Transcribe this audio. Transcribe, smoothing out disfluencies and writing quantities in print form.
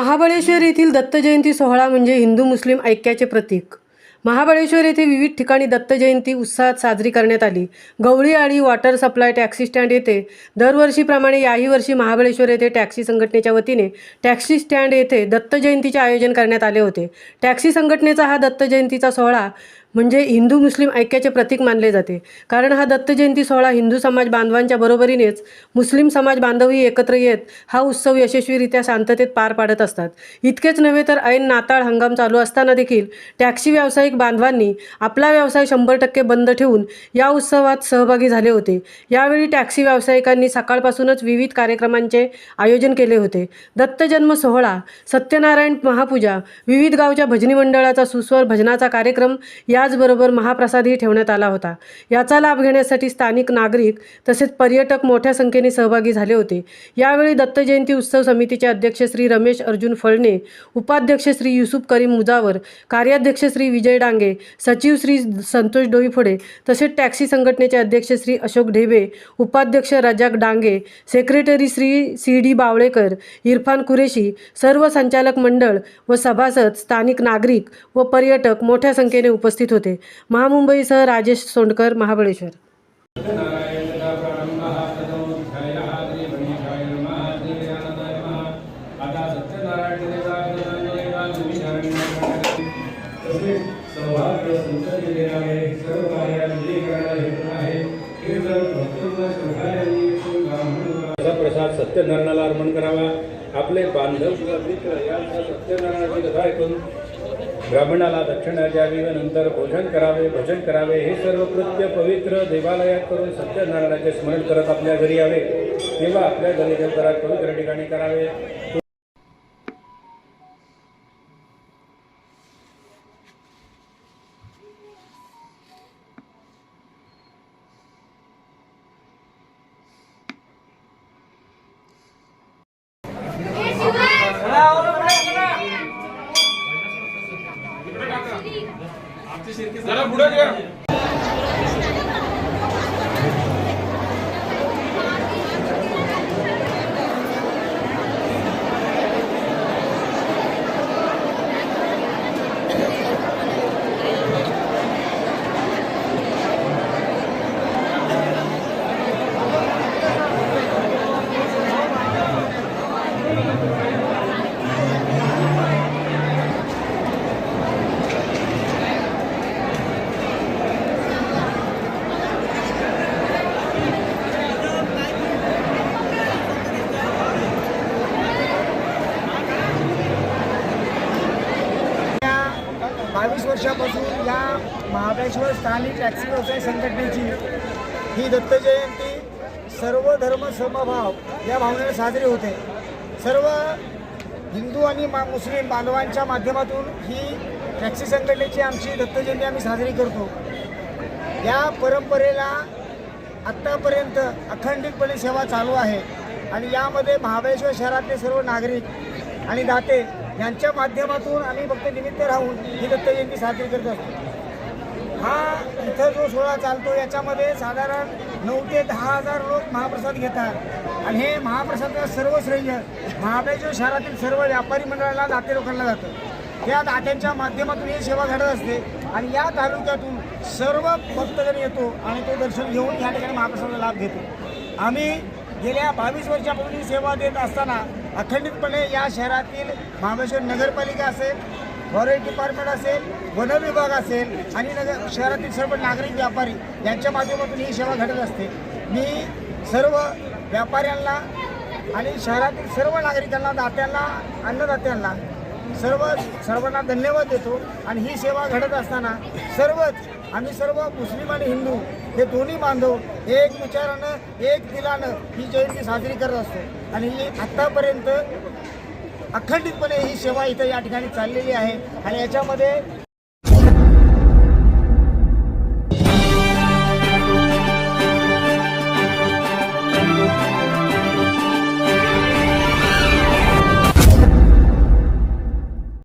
महाबळेश्वर येथील दत्त जयंती सोहळा म्हणजे हिंदू मुस्लिम ऐक्याचे प्रतीक। महाबळेश्वर येथे विविध ठिकाणी दत्त जयंती उत्साहात साजरी करण्यात आली। गवळी आळी वॉटर सप्लाय टॅक्सी स्टँड येथे दरवर्षीप्रमाणे याही वर्षी महाबळेश्वर येथे टॅक्सी संघटनेच्या वतीने टॅक्सी स्टँड येथे दत्त जयंतीचे आयोजन करण्यात आले होते। टॅक्सी संघटनेचा हा दत्त जयंतीचा सोहळा म्हणजे हिंदू मुस्लिम ऐक्याचे प्रतीक मानले जाते, कारण हा दत्त जयंती सोहळा हिंदू समाज बांधवांच्या बरोबरीनेच मुस्लिम समाज बांधवही एकत्र येत हा उत्सव यशस्वीरित्या शांततेत पार पाडत असतात। इतकेच नव्हे तर ऐन नाताळ हंगाम चालू असताना देखील टॅक्सी व्यावसायिक बांधवांनी आपला व्यवसाय 100% बंद ठेवून या उत्सवात सहभागी झाले होते। यावेळी टॅक्सी व्यावसायिकांनी सकाळपासूनच विविध कार्यक्रमांचे आयोजन केले होते। दत्त जन्म सोहळा, सत्यनारायण महापूजा, विविध गावच्या भजनी मंडळाचा सुस्वर भजनाचा कार्यक्रम याचबरोबर महाप्रसादही ठेवण्यात आला होता। याचा लाभ घेण्यासाठी स्थानिक नागरिक तसेच पर्यटक मोठ्या संख्येने सहभागी झाले होते। यावेळी दत्त जयंती उत्सव समितीचे अध्यक्ष श्री रमेश अर्जुन फळणे, उपाध्यक्ष श्री युसुफ करीम मुजावर, कार्याध्यक्ष श्री विजय डांगे, सचिव श्री संतोष डोईफोडे तसेच टॅक्सी संघटनेचे अध्यक्ष श्री अशोक ढेबे, उपाध्यक्ष रजाक डांगे, सेक्रेटरी श्री सी.डी. बावळेकर, इरफान कुरेशी, सर्व संचालक मंडळ व सभासद, स्थानिक नागरिक व पर्यटक मोठ्या संख्येने उपस्थित होते। महामुंबईसह राजेश सोंडकर, महाबळेश्वर। प्रसाद सत्यनारायणाला अर्पण करावा। आपले बांधव सत्यनारायणाची कथा ऐकून ब्राह्मणाला दक्षिणा द्यावी व नंतर भोजन करावे, भजन करावे। हे सर्व कृत्य पवित्र देवालयात करून सत्यनारायणाचे स्मरण करत आपल्या घरी यावे, तेव्हा आपल्या घरी देवघरात पवित्र ठिकाणी करावे। जरा पुढे घ्या। वर्षापासून या महाबळेश्वर स्थानिक टॅक्सी व्यवसाय संघटनेची ही दत्त जयंती सर्व धर्म समभाव या भावनेने साजरी होते। सर्व हिंदू आणि मुस्लिम बांधवांच्या माध्यमातून ही टॅक्सी संघटनेची आमची दत्त जयंती आम्ही साजरी करतो। या परंपरेला आत्तापर्यंत अखंडितपणे सेवा चालू आहे आणि यामध्ये महाबळेश्वर शहरातले सर्व नागरिक आणि दाते यांच्या माध्यमातून आम्ही फक्त निमित्त राहून ही दत्त जयंती साजरी करत असतो। हा इथं जो सोहळा चालतो याच्यामध्ये साधारण 9 ते 10 हजार लोक महाप्रसाद घेतात आणि हे महाप्रसादाचं सर्व श्रेय महाबळेश्वर शहरातील सर्व व्यापारी मंडळाला, दाते लोकांना जातं। त्या दात्यांच्या माध्यमातून ही सेवा घडत असते आणि या तालुक्यातून सर्व भक्तगण येतो आणि तो दर्शन घेऊन या ठिकाणी महाप्रसादाचा लाभ घेतो। आम्ही गेल्या 22 वर्षापासून ही सेवा देत असताना अखंडितपणे या शहरातील महाबळेश्वर नगरपालिका असेल, फॉरेस्ट डिपार्टमेंट असेल, वन विभाग असेल आणि शहरातील सर्व नागरिक व्यापारी यांच्या माध्यमातून ही सेवा घडत असते। मी सर्व व्यापाऱ्यांना आणि शहरातील सर्व नागरिकांना, दात्यांना, अन्नदात्यांना सर्वांना धन्यवाद देतो आणि ही सेवा घडत असताना आम्ही सर्व मुस्लिम आणि हिंदू हे दोन्ही बांधव एक विचारानं, एक दिलानं ही जयंती साजरी करत असतो आणि ही आत्तापर्यंत अखंडितपणे ही सेवा इथं या ठिकाणी चाललेली आहे आणि याच्यामध्ये